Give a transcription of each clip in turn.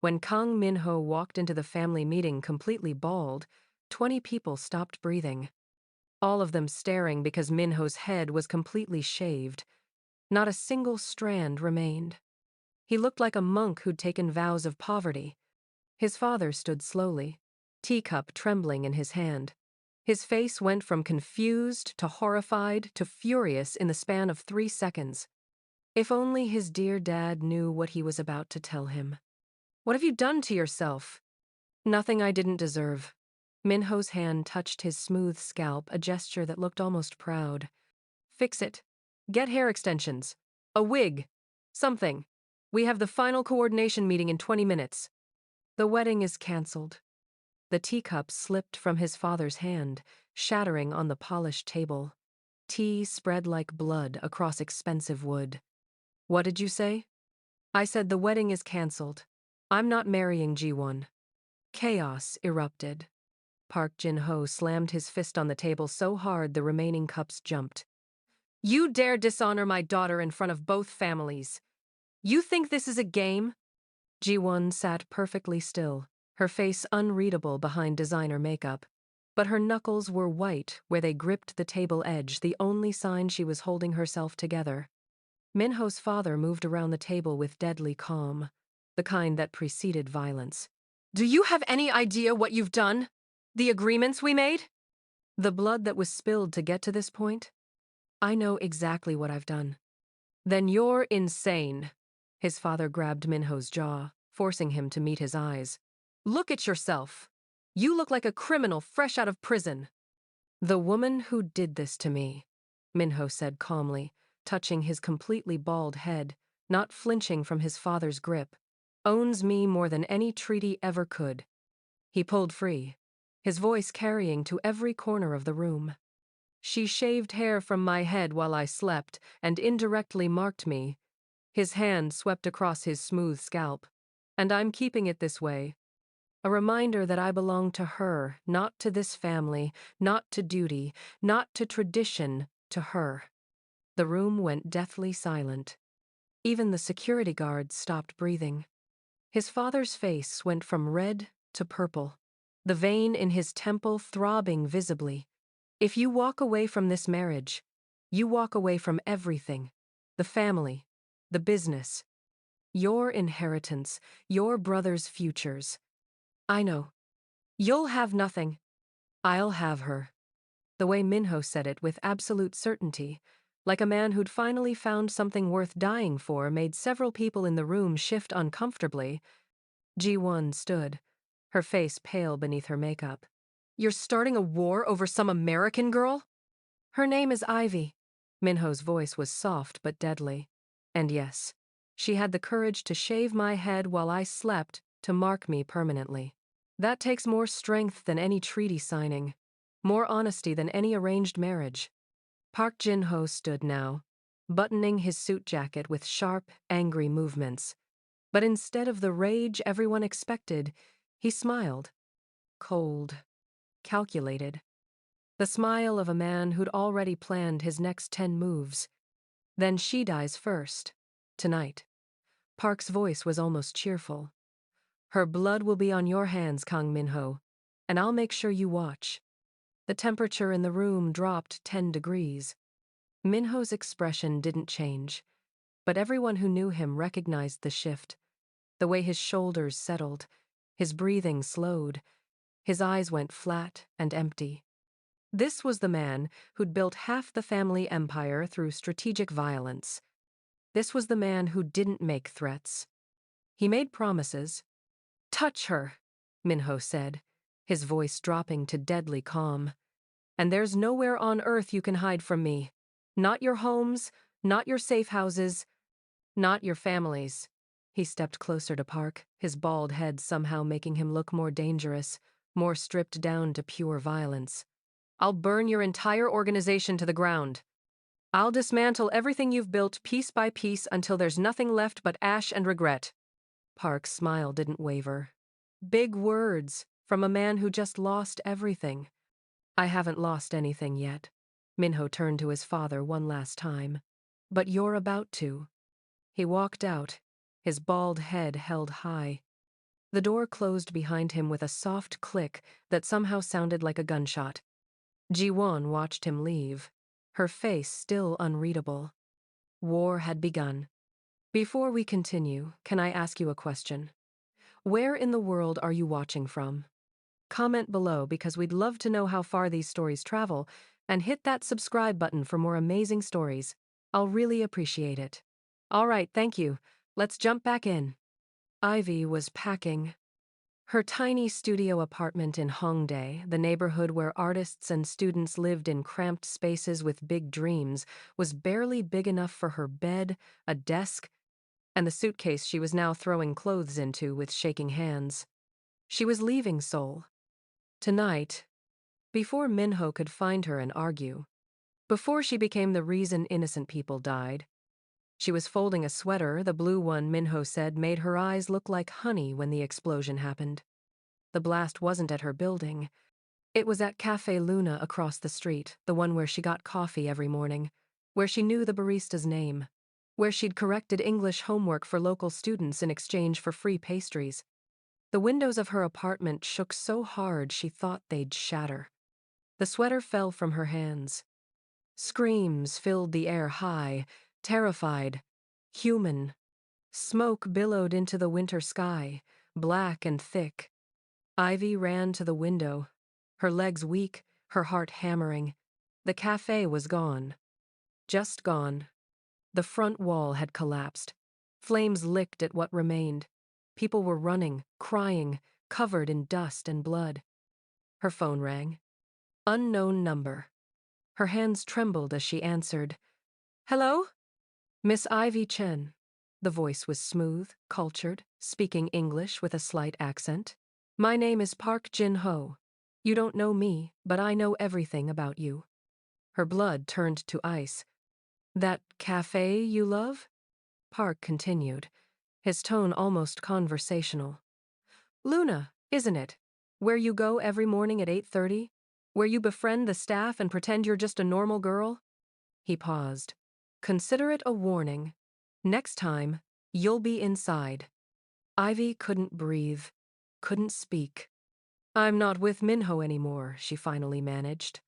When Kang Minho walked into the family meeting completely bald, 20 people stopped breathing. All of them staring because Minho's head was completely shaved. Not a single strand remained. He looked like a monk who'd taken vows of poverty. His father stood slowly, teacup trembling in his hand. His face went from confused to horrified to furious in the span of 3 seconds. If only his dear dad knew what he was about to tell him. "What have you done to yourself?" "Nothing I didn't deserve." Minho's hand touched his smooth scalp, a gesture that looked almost proud. "Fix it. Get hair extensions. A wig. Something. We have the final coordination meeting in 20 minutes. The wedding is cancelled." The teacup slipped from his father's hand, shattering on the polished table. Tea spread like blood across expensive wood. "What did you say?" "I said the wedding is cancelled. I'm not marrying Ji-won." Chaos erupted. Park Jin-ho slammed his fist on the table so hard the remaining cups jumped. "You dare dishonor my daughter in front of both families. You think this is a game?" Ji-won sat perfectly still, her face unreadable behind designer makeup. But her knuckles were white where they gripped the table edge, the only sign she was holding herself together. Minho's father moved around the table with deadly calm, the kind that preceded violence. "Do you have any idea what you've done? The agreements we made? The blood that was spilled to get to this point? I know exactly what I've done." "Then you're insane." His father grabbed Minho's jaw, forcing him to meet his eyes. "Look at yourself. You look like a criminal fresh out of prison." "The woman who did this to me," Minho said calmly, touching his completely bald head, not flinching from his father's grip, "owns me more than any treaty ever could." He pulled free, his voice carrying to every corner of the room. "She shaved hair from my head while I slept and indirectly marked me." His hand swept across his smooth scalp. "And I'm keeping it this way. A reminder that I belong to her, not to this family, not to duty, not to tradition, to her." The room went deathly silent. Even the security guards stopped breathing. His father's face went from red to purple, the vein in his temple throbbing visibly. "If you walk away from this marriage, you walk away from everything. The family, the business, your inheritance, your brother's futures. I know. You'll have nothing. I'll have her." The way Minho said it with absolute certainty, like a man who'd finally found something worth dying for, made several people in the room shift uncomfortably. Ji-won stood, her face pale beneath her makeup. "You're starting a war over some American girl?" "Her name is Ivy." Minho's voice was soft but deadly. "And yes, she had the courage to shave my head while I slept to mark me permanently. That takes more strength than any treaty signing, more honesty than any arranged marriage." Park Jin-ho stood now, buttoning his suit jacket with sharp, angry movements. But instead of the rage everyone expected, he smiled. Cold, calculated. The smile of a man who'd already planned his next 10 moves. "Then she dies first. Tonight." Park's voice was almost cheerful. "Her blood will be on your hands, Kang Minho, and I'll make sure you watch." The temperature in the room dropped 10 degrees. Minho's expression didn't change, but everyone who knew him recognized the shift. The way his shoulders settled, his breathing slowed, his eyes went flat and empty. This was the man who'd built half the family empire through strategic violence. This was the man who didn't make threats. He made promises. "Touch her," Minho said, his voice dropping to deadly calm. "And there's nowhere on earth you can hide from me. Not your homes, not your safe houses, not your families." He stepped closer to Park, his bald head somehow making him look more dangerous, more stripped down to pure violence. "I'll burn your entire organization to the ground. I'll dismantle everything you've built piece by piece until there's nothing left but ash and regret." Park's smile didn't waver. Big words from a man who just lost everything. "I haven't lost anything yet." Minho turned to his father one last time. "But you're about to." He walked out, his bald head held high. The door closed behind him with a soft click that somehow sounded like a gunshot. Ji-won watched him leave, her face still unreadable. War had begun. Before we continue, can I ask you a question? Where in the world are you watching from? Comment below because we'd love to know how far these stories travel, and hit that subscribe button for more amazing stories. I'll really appreciate it. All right, thank you. Let's jump back in. Ivy was packing. Her tiny studio apartment in Hongdae, the neighborhood where artists and students lived in cramped spaces with big dreams, was barely big enough for her bed, a desk, and the suitcase she was now throwing clothes into with shaking hands. She was leaving Seoul. Tonight, before Minho could find her and argue, before she became the reason innocent people died. She was folding a sweater, the blue one Minho said made her eyes look like honey when the explosion happened. The blast wasn't at her building. It was at Café Luna across the street, the one where she got coffee every morning, where she knew the barista's name, where she'd corrected English homework for local students in exchange for free pastries. The windows of her apartment shook so hard she thought they'd shatter. The sweater fell from her hands. Screams filled the air high, terrified, human. Smoke billowed into the winter sky, black and thick. Ivy ran to the window, her legs weak, her heart hammering. The cafe was gone. Just gone. The front wall had collapsed. Flames licked at what remained. People were running, crying, covered in dust and blood. Her phone rang. Unknown number. Her hands trembled as she answered. Hello? Miss Ivy Chen. The voice was smooth, cultured, speaking English with a slight accent. My name is Park Jin-ho. You don't know me, but I know everything about you. Her blood turned to ice. That cafe you love? Park continued, his tone almost conversational. Luna, isn't it? Where you go every morning at 8:30? Where you befriend the staff and pretend you're just a normal girl? He paused. Consider it a warning. Next time, you'll be inside. Ivy couldn't breathe, couldn't speak. I'm not with Minho anymore, she finally managed.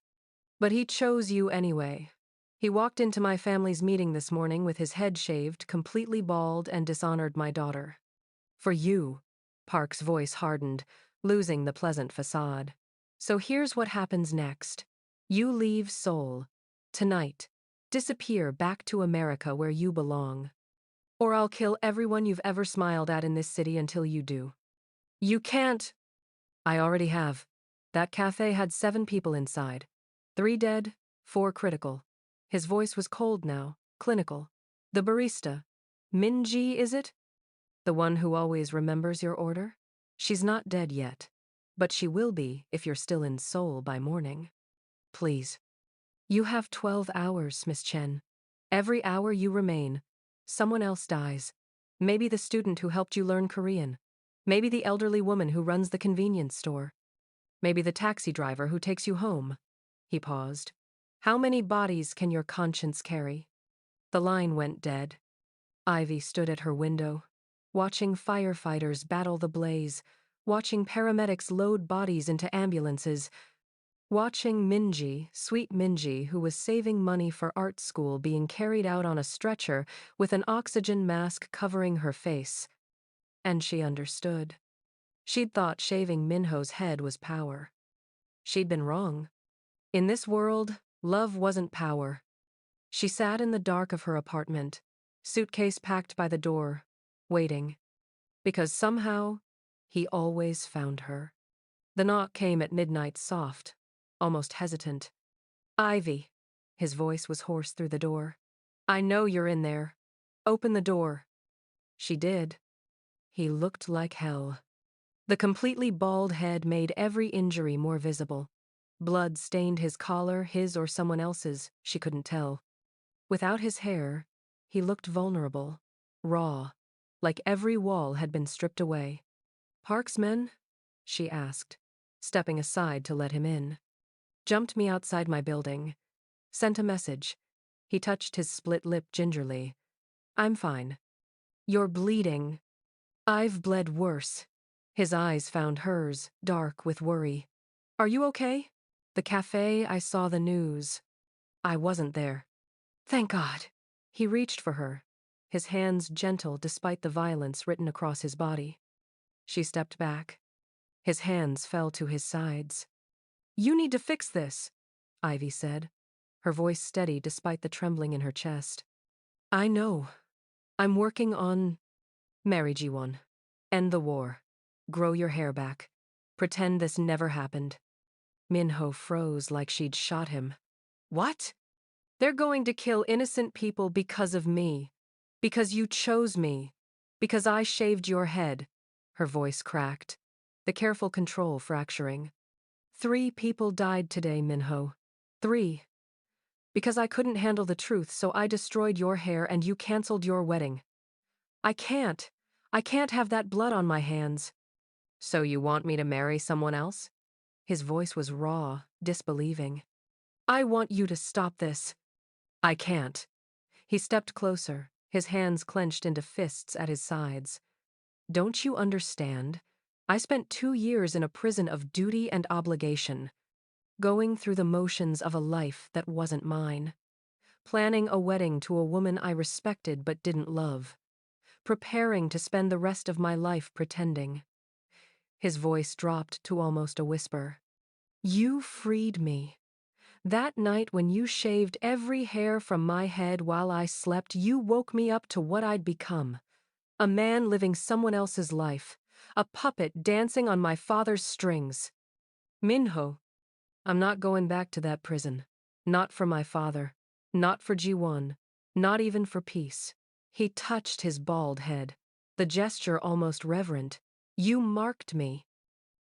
But he chose you anyway. He walked into my family's meeting this morning with his head shaved, completely bald, and dishonored my daughter. For you. Park's voice hardened, losing the pleasant facade. So here's what happens next. You leave Seoul. Tonight. Disappear back to America where you belong. Or I'll kill everyone you've ever smiled at in this city until you do. You can't. I already have. That cafe had 7 people inside. 3 dead, 4 critical. His voice was cold now, clinical. The barista. Minji, is it? The one who always remembers your order? She's not dead yet. But she will be if you're still in Seoul by morning. Please. You have 12 hours, Miss Chen. Every hour you remain, someone else dies. Maybe the student who helped you learn Korean. Maybe the elderly woman who runs the convenience store. Maybe the taxi driver who takes you home. He paused. How many bodies can your conscience carry? The line went dead. Ivy stood at her window, watching firefighters battle the blaze, watching paramedics load bodies into ambulances, watching Minji, sweet Minji, who was saving money for art school, being carried out on a stretcher with an oxygen mask covering her face. And she understood. She'd thought shaving Minho's head was power. She'd been wrong. In this world, love wasn't power. She sat in the dark of her apartment, suitcase packed by the door, waiting. Because somehow, he always found her. The knock came at midnight, soft, almost hesitant. Ivy. His voice was hoarse through the door. I know you're in there. Open the door. She did. He looked like hell. The completely bald head made every injury more visible. Blood stained his collar, his or someone else's, she couldn't tell. Without his hair, he looked vulnerable, raw, like every wall had been stripped away. Park's men? She asked, stepping aside to let him in. Jumped me outside my building. Sent a message. He touched his split lip gingerly. I'm fine. You're bleeding. I've bled worse. His eyes found hers, dark with worry. Are you okay? The cafe, I saw the news. I wasn't there. Thank God. He reached for her, his hands gentle despite the violence written across his body. She stepped back. His hands fell to his sides. You need to fix this, Ivy said, her voice steady despite the trembling in her chest. I know. I'm working on marry Ji-won. End the war. Grow your hair back. Pretend this never happened. Minho froze like she'd shot him. What? They're going to kill innocent people because of me. Because you chose me. Because I shaved your head. Her voice cracked, the careful control fracturing. 3 people died today, Minho. 3. Because I couldn't handle the truth, so I destroyed your hair and you canceled your wedding. I can't. I can't have that blood on my hands. So you want me to marry someone else? His voice was raw, disbelieving. I want you to stop this. I can't. He stepped closer, his hands clenched into fists at his sides. Don't you understand? I spent 2 years in a prison of duty and obligation, going through the motions of a life that wasn't mine, planning a wedding to a woman I respected but didn't love, preparing to spend the rest of my life pretending. His voice dropped to almost a whisper. You freed me. That night when you shaved every hair from my head while I slept, you woke me up to what I'd become. A man living someone else's life. A puppet dancing on my father's strings. Minho, I'm not going back to that prison. Not for my father. Not for Ji-won. Not even for peace. He touched his bald head, the gesture almost reverent. You marked me.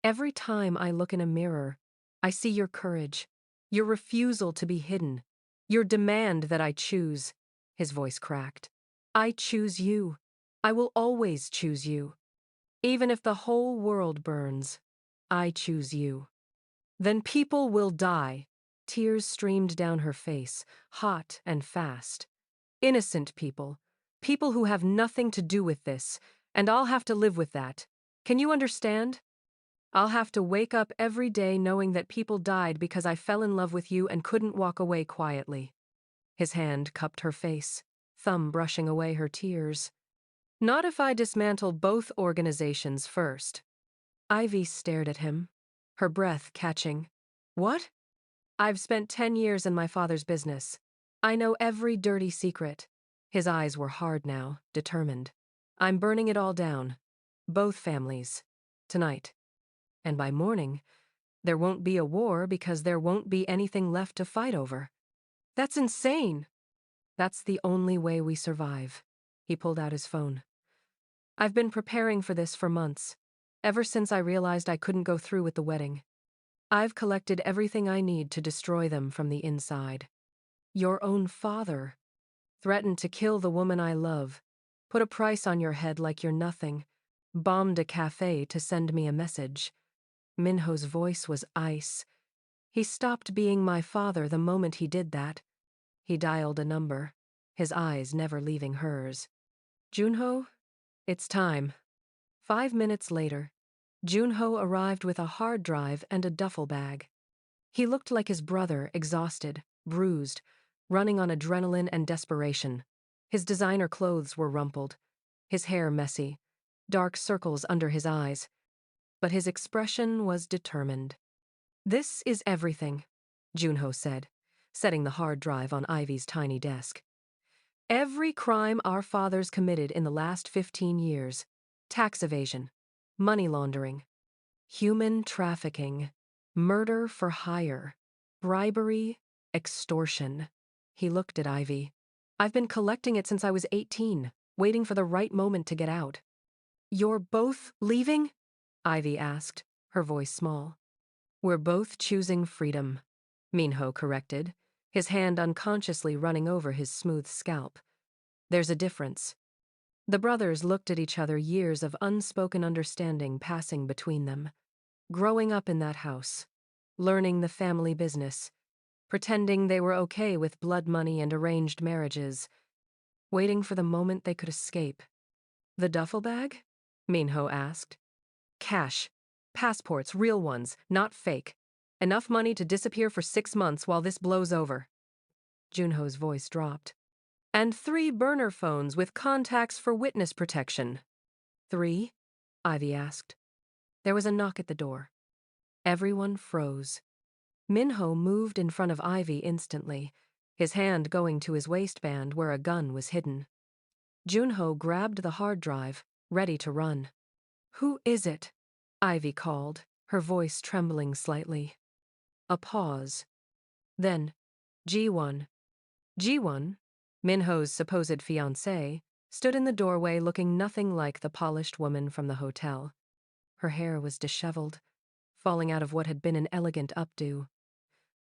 Every time I look in a mirror, I see your courage, your refusal to be hidden, your demand that I choose. His voice cracked. I choose you. I will always choose you. Even if the whole world burns, I choose you. Then people will die. Tears streamed down her face, hot and fast. Innocent people. People who have nothing to do with this, and I'll have to live with that. Can you understand? I'll have to wake up every day knowing that people died because I fell in love with you and couldn't walk away quietly. His hand cupped her face, thumb brushing away her tears. Not if I dismantle both organizations first. Ivy stared at him, her breath catching. What? I've spent 10 years in my father's business. I know every dirty secret. His eyes were hard now, determined. I'm burning it all down. Both families. Tonight. And by morning, there won't be a war because there won't be anything left to fight over. That's insane. That's the only way we survive. He pulled out his phone. I've been preparing for this for months, ever since I realized I couldn't go through with the wedding. I've collected everything I need to destroy them from the inside. Your own father threatened to kill the woman I love, put a price on your head like you're nothing, bombed a cafe to send me a message. Minho's voice was ice. He stopped being my father the moment he did that. He dialed a number, his eyes never leaving hers. Junho, it's time. 5 minutes later, Junho arrived with a hard drive and a duffel bag. He looked like his brother, exhausted, bruised, running on adrenaline and desperation. His designer clothes were rumpled, his hair messy, dark circles under his eyes. But his expression was determined. This is everything, Junho said, setting the hard drive on Ivy's tiny desk. Every crime our fathers committed in the last 15 years. Tax evasion, money laundering, human trafficking, murder for hire, bribery, extortion. He looked at Ivy. I've been collecting it since I was 18, waiting for the right moment to get out. You're both leaving? Ivy asked, her voice small. We're both choosing freedom, Minho corrected, his hand unconsciously running over his smooth scalp. There's a difference. The brothers looked at each other, years of unspoken understanding passing between them. Growing up in that house, learning the family business, pretending they were okay with blood money and arranged marriages, waiting for the moment they could escape. The duffel bag? Minho asked. Cash. Passports, real ones, not fake. Enough money to disappear for 6 months while this blows over. Junho's voice dropped. And 3 burner phones with contacts for witness protection. 3? Ivy asked. There was a knock at the door. Everyone froze. Minho moved in front of Ivy instantly, his hand going to his waistband where a gun was hidden. Junho grabbed the hard drive, ready to run. Who is it? Ivy called, her voice trembling slightly. A pause. Then, Ji-won. Ji-won, Minho's supposed fiancé, stood in the doorway looking nothing like the polished woman from the hotel. Her hair was disheveled, falling out of what had been an elegant updo.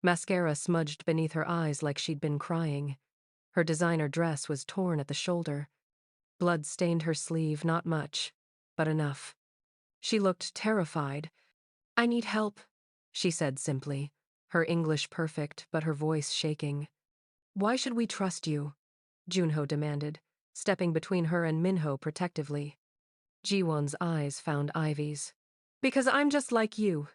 Mascara smudged beneath her eyes like she'd been crying. Her designer dress was torn at the shoulder. Blood stained her sleeve, not much, but enough. She looked terrified. I need help, she said simply, her English perfect but her voice shaking. Why should we trust you? Junho demanded, stepping between her and Minho protectively. Ji-won's eyes found Ivy's. Because I'm just like you,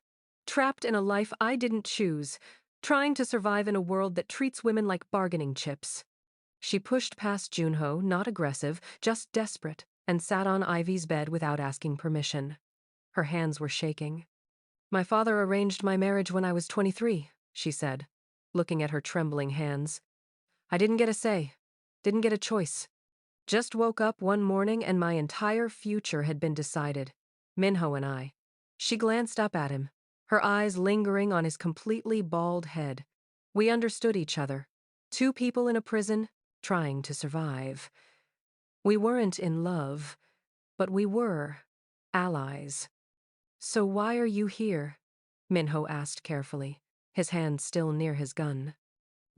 trapped in a life I didn't choose, trying to survive in a world that treats women like bargaining chips. She pushed past Junho, not aggressive, just desperate, and sat on Ivy's bed without asking permission. Her hands were shaking. My father arranged my marriage when I was 23, she said, looking at her trembling hands. I didn't get a say, didn't get a choice. Just woke up one morning and my entire future had been decided. Minho and I. She glanced up at him, her eyes lingering on his completely bald head. We understood each other. 2 people in a prison, trying to survive. We weren't in love, but we were allies. So why are you here? Minho asked carefully, his hand still near his gun.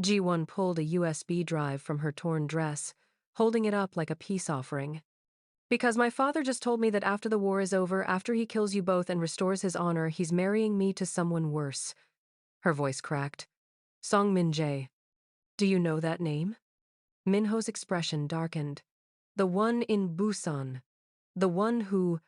Ji-won pulled a USB drive from her torn dress, holding it up like a peace offering. Because my father just told me that after the war is over, after he kills you both and restores his honor, he's marrying me to someone worse. Her voice cracked. Song Min-jae. Do you know that name? Minho's expression darkened. The one in Busan. The one who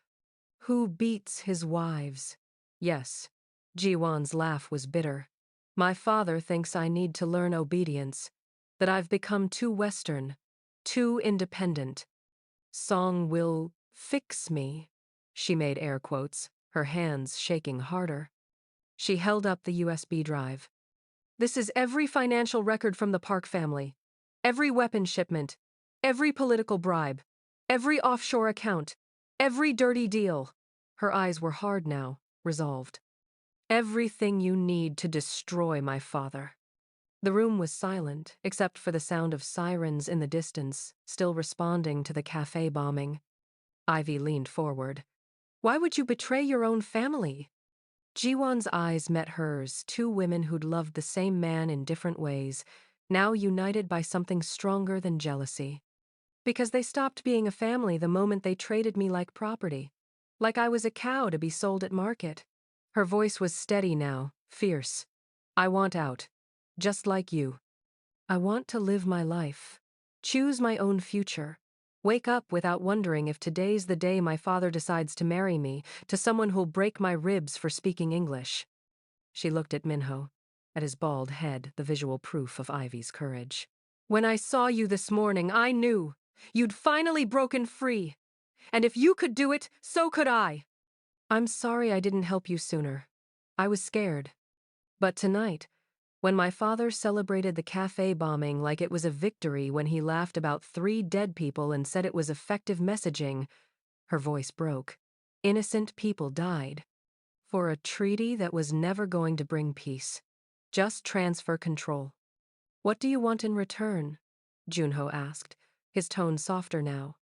beats his wives. Yes. Ji-won's laugh was bitter. My father thinks I need to learn obedience, that I've become too Western, too independent. Song will fix me. She made air quotes, her hands shaking harder. She held up the USB drive. This is every financial record from the Park family. Every weapon shipment. Every political bribe. Every offshore account. Every dirty deal. Her eyes were hard now, resolved. Everything you need to destroy my father. The room was silent, except for the sound of sirens in the distance, still responding to the cafe bombing. Ivy leaned forward. Why would you betray your own family? Ji-won's eyes met hers, 2 women who'd loved the same man in different ways, now united by something stronger than jealousy. Because they stopped being a family the moment they traded me like property. Like I was a cow to be sold at market. Her voice was steady now, fierce. I want out. Just like you. I want to live my life. Choose my own future. Wake up without wondering if today's the day my father decides to marry me to someone who'll break my ribs for speaking English. She looked at Minho, at his bald head, the visual proof of Ivy's courage. When I saw you this morning, I knew. You'd finally broken free. And if you could do it, so could I. I'm sorry I didn't help you sooner. I was scared. But tonight, when my father celebrated the cafe bombing like it was a victory when he laughed about 3 dead people and said it was effective messaging, her voice broke. Innocent people died. For a treaty that was never going to bring peace. Just transfer control. What do you want in return? Junho asked, his tone softer now.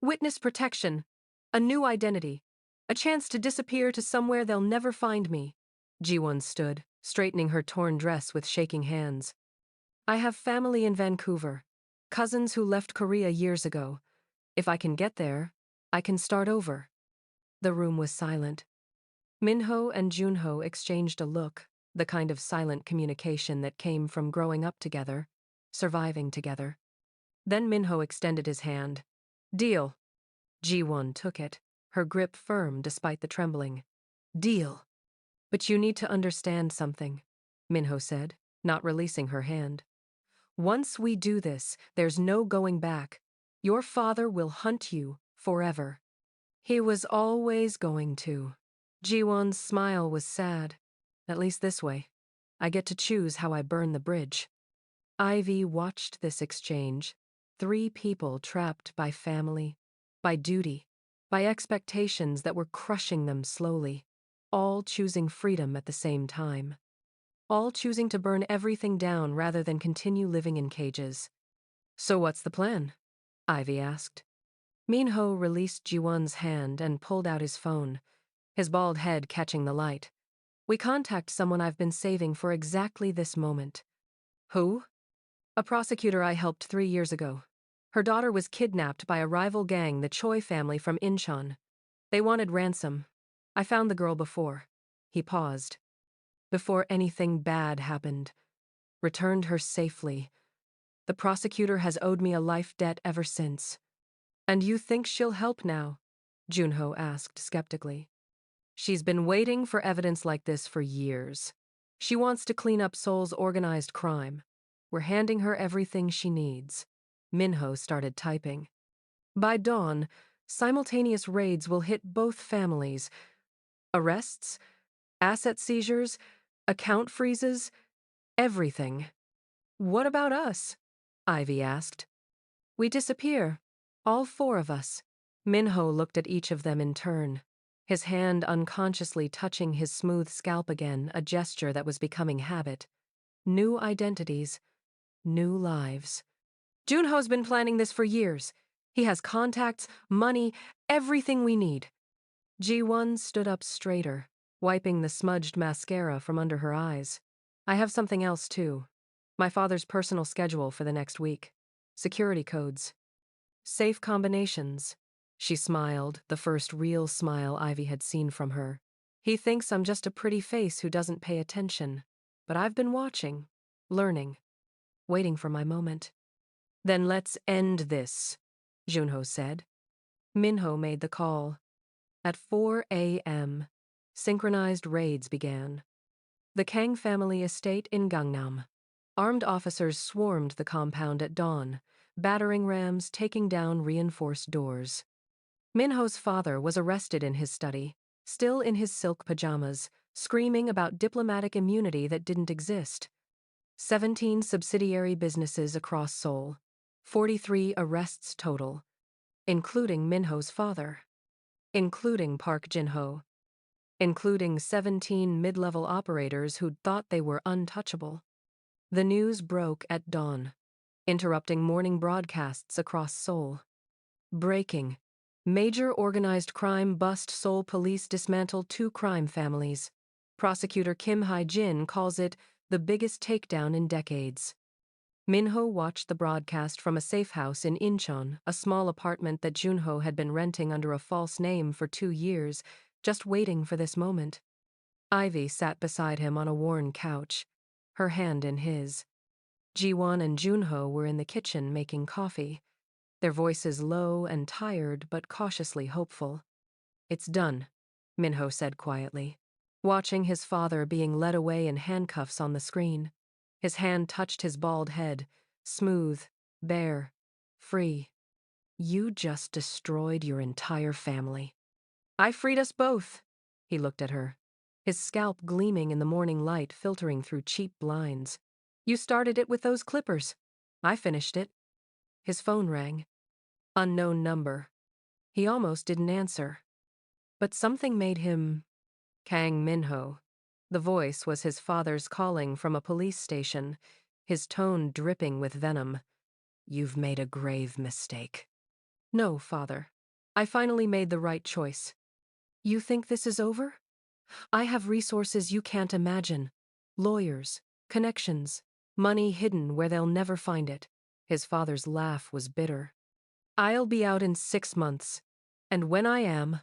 Witness protection. A new identity. A chance to disappear to somewhere they'll never find me. Ji-won stood, straightening her torn dress with shaking hands. I have family in Vancouver. Cousins who left Korea years ago. If I can get there, I can start over. The room was silent. Minho and Junho exchanged a look, the kind of silent communication that came from growing up together, surviving together. Then Minho extended his hand. Deal. Ji-won took it. her grip firm despite the trembling. Deal. But you need to understand something, Minho said, not releasing her hand. Once we do this, there's no going back. Your father will hunt you forever. He was always going to. Jiwon's smile was sad. At least this way. I get to choose how I burn the bridge. Ivy watched this exchange. 3 people trapped by family, by duty, by expectations that were crushing them slowly, all choosing freedom at the same time. All choosing to burn everything down rather than continue living in cages. So what's the plan? Ivy asked. Minho released Jiwon's hand and pulled out his phone, his bald head catching the light. We contact someone I've been saving for exactly this moment. Who? A prosecutor I helped 3 years ago. Her daughter was kidnapped by a rival gang, the Choi family from Incheon. They wanted ransom. I found the girl before. He paused. Before anything bad happened. Returned her safely. The prosecutor has owed me a life debt ever since. And you think she'll help now? Junho asked skeptically. She's been waiting for evidence like this for years. She wants to clean up Seoul's organized crime. We're handing her everything she needs. Minho started typing. By dawn, simultaneous raids will hit both families. Arrests, asset seizures, account freezes, everything. What about us? Ivy asked. We disappear. All 4 of us. Minho looked at each of them in turn, his hand unconsciously touching his smooth scalp again, a gesture that was becoming habit. New identities, new lives. Junho's been planning this for years. He has contacts, money, everything we need. Ji-won stood up straighter, wiping the smudged mascara from under her eyes. I have something else, too. My father's personal schedule for the next week. Security codes. Safe combinations. She smiled, the first real smile Ivy had seen from her. He thinks I'm just a pretty face who doesn't pay attention. But I've been watching, learning, waiting for my moment. Then let's end this, Junho said. Minho made the call. At 4 a.m., synchronized raids began. The Kang family estate in Gangnam. Armed officers swarmed the compound at dawn, battering rams taking down reinforced doors. Minho's father was arrested in his study, still in his silk pajamas, screaming about diplomatic immunity that didn't exist. 17 subsidiary businesses across Seoul. 43 arrests total, including Minho's father, including Park Jin-ho, including 17 mid-level operators who'd thought they were untouchable. The news broke at dawn, interrupting morning broadcasts across Seoul. Breaking. Major organized crime bust. Seoul police dismantle 2 crime families. Prosecutor Kim Hae-jin calls it the biggest takedown in decades. Minho watched the broadcast from a safe house in Incheon, a small apartment that Junho had been renting under a false name for 2 years, just waiting for this moment. Ivy sat beside him on a worn couch, her hand in his. Jiwon and Junho were in the kitchen making coffee, their voices low and tired but cautiously hopeful. It's done, Minho said quietly, watching his father being led away in handcuffs on the screen. His hand touched his bald head, smooth, bare, free. You just destroyed your entire family. I freed us both. He looked at her, his scalp gleaming in the morning light filtering through cheap blinds. You started it with those clippers. I finished it. His phone rang. Unknown number. He almost didn't answer. But something made him... Kang Minho. The voice was his father's calling from a police station, his tone dripping with venom. You've made a grave mistake. No, father. I finally made the right choice. You think this is over? I have resources you can't imagine. Lawyers, connections, money hidden where they'll never find it. His father's laugh was bitter. I'll be out in 6 months. And when I am,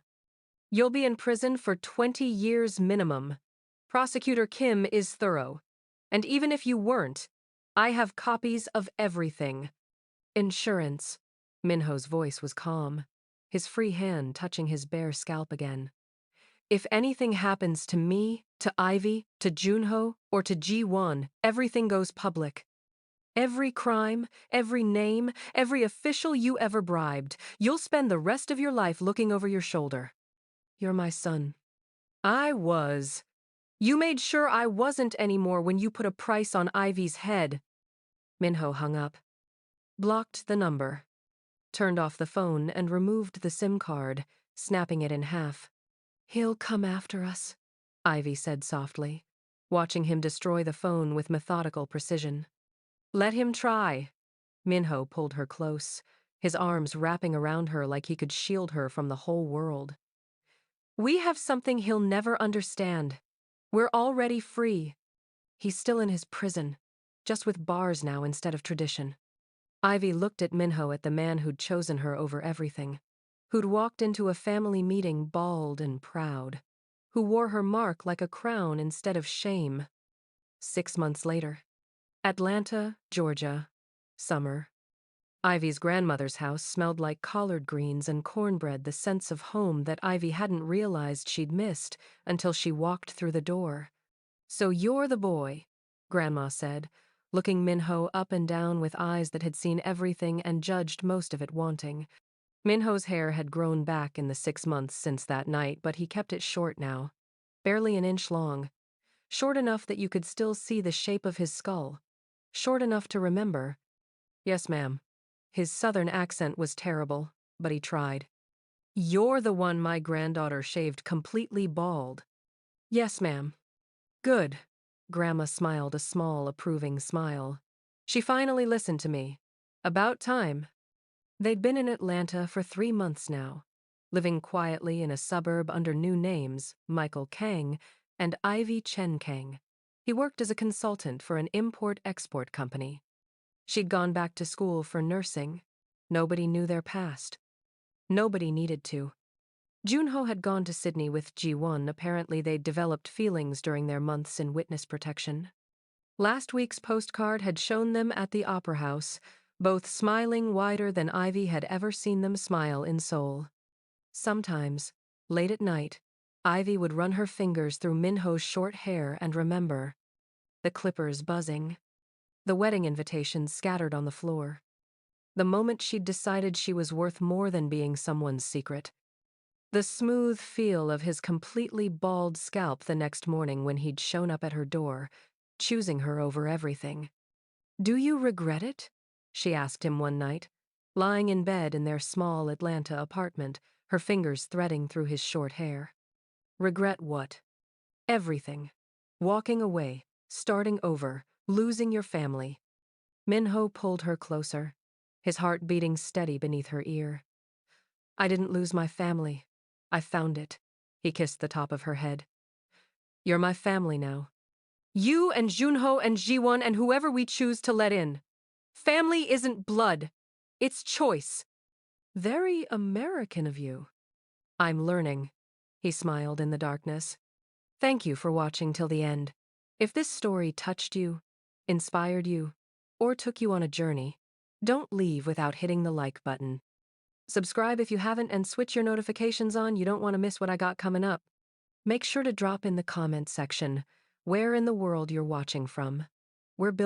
you'll be in prison for 20 years minimum. Prosecutor Kim is thorough. And even if you weren't, I have copies of everything. Insurance. Minho's voice was calm, his free hand touching his bare scalp again. If anything happens to me, to Ivy, to Junho, or to Ji-won, everything goes public. Every crime, every name, every official you ever bribed, you'll spend the rest of your life looking over your shoulder. You're my son. I was. You made sure I wasn't anymore when you put a price on Ivy's head. Minho hung up, blocked the number, turned off the phone and removed the SIM card, snapping it in half. He'll come after us, Ivy said softly, watching him destroy the phone with methodical precision. Let him try. Minho pulled her close, his arms wrapping around her like he could shield her from the whole world. We have something he'll never understand. We're already free. He's still in his prison, just with bars now instead of tradition. Ivy looked at Minho, at the man who'd chosen her over everything, who'd walked into a family meeting bald and proud, who wore her mark like a crown instead of shame. 6 months later, Atlanta, Georgia, summer. Ivy's grandmother's house smelled like collard greens and cornbread, the sense of home that Ivy hadn't realized she'd missed until she walked through the door. So you're the boy, Grandma said, looking Minho up and down with eyes that had seen everything and judged most of it wanting. Minho's hair had grown back in the 6 months since that night, but he kept it short now, barely an inch long, short enough that you could still see the shape of his skull, short enough to remember. Yes, ma'am. His southern accent was terrible, but he tried. You're the one my granddaughter shaved completely bald. Yes, ma'am. Good. Grandma smiled a small, approving smile. She finally listened to me. About time. They'd been in Atlanta for 3 months now, living quietly in a suburb under new names, Michael Kang and Ivy Chen Kang. He worked as a consultant for an import-export company. She'd gone back to school for nursing. Nobody knew their past. Nobody needed to. Junho had gone to Sydney with Ji-won. Apparently they'd developed feelings during their months in witness protection. Last week's postcard had shown them at the Opera House, both smiling wider than Ivy had ever seen them smile in Seoul. Sometimes, late at night, Ivy would run her fingers through Minho's short hair and remember. The clippers buzzing. The wedding invitations scattered on the floor. The moment she'd decided she was worth more than being someone's secret. The smooth feel of his completely bald scalp the next morning when he'd shown up at her door, choosing her over everything. Do you regret it? She asked him one night, lying in bed in their small Atlanta apartment, her fingers threading through his short hair. Regret what? Everything. Walking away, starting over, losing your family. Minho pulled her closer, his heart beating steady beneath her ear. I didn't lose my family. I found it. He kissed the top of her head. You're my family now. You and Junho and Ji-won and whoever we choose to let in. Family isn't blood. It's choice. Very American of you. I'm learning. He smiled in the darkness. Thank you for watching till the end. If this story touched you, inspired you, or took you on a journey, don't leave without hitting the like button. Subscribe if you haven't and switch your notifications on. You don't want to miss what I got coming up. Make sure to drop in the comment section where in the world you're watching from. We're building